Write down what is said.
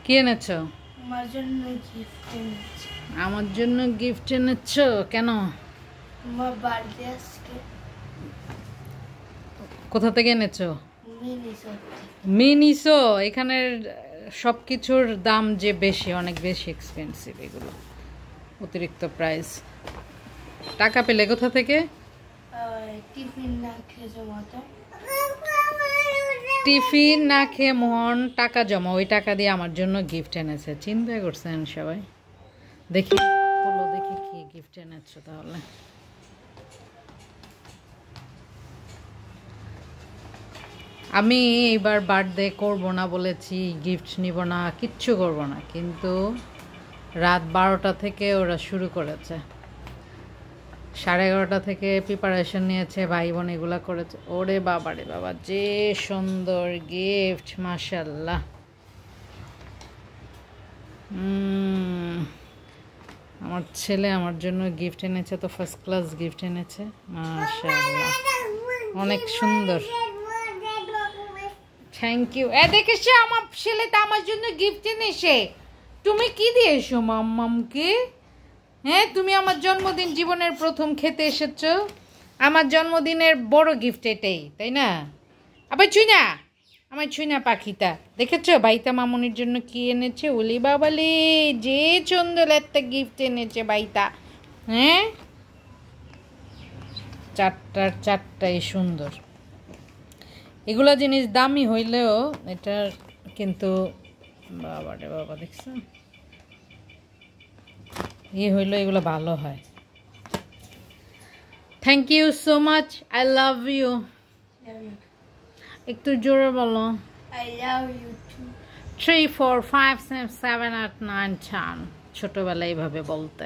কি এনেছো? আমার জন্য গিফট এনেছি। আমার জন্য গিফট এনেছো কেন? আমার বার্থডে আজকে। কোথা থেকে এনেছো? মিনিসো। মিনিসো। এখানের সবকিছুর দাম যে বেশি, অনেক বেশি এক্সপেন্সিভ এগুলো, অতিরিক্ত প্রাইস। টাকা পেলে কোথা থেকে? টিফিন না খেয়ে জমাতো। টিফিন না খেয়ে মোহন টাকা জমা, ওই টাকা দিয়ে আমার জন্য গিফট এনেছে। চিন্তা করছেন সবাই? দেখি বলো, দেখি কি গিফট এনেছো তাহলে। আমি এইবার বার্থডে করব না বলেছি, গিফট নিব না, কিচ্ছু করব না, কিন্তু রাত 12টা থেকে ওরা শুরু করেছে। 11:30 থেকে প্রিপারেশন নিয়েছে, ভাই বোন এগুলো করেছে। ওরে বাবা রে বাবা, যে সুন্দর গিফট, মাশাল্লাহ। আমার ছেলে আমার জন্য গিফট এনেছে, তো ফার্স্ট ক্লাস গিফট এনেছে, মাশাল্লাহ, অনেক সুন্দর। Thank you. দেখেছো আমার ছেলেটা আমার জন্য গিফট এনেছে। তুমি কি দিয়েছো মাম্মামকে? হ্যাঁ, তুমি আমার জন্মদিন জীবনের প্রথম খেতে এসেছো। আমার জন্মদিনের বড় গিফট এটাই, তাই না? আবার ছুঁনা, আমার ছুঁনা পাখিটা দেখেছো বাইতা মামনির জন্য কি এনেছে? ওলি বাবালি, যে সুন্দর একটা গিফট এনেছে বাইতা। হ্যাঁ, চারটাই সুন্দর। এগুলো জিনিস দামি হইলেও এটার কিন্তু বাবা রে বাবা, দেখছেন হইলো, এগুলো ভালো হয়। Thank you so much, I love you. একটু জোরে বলো। I love you too. 3 4 5 6 7 8 9 10। ছোটবেলায় এইভাবে বলতে।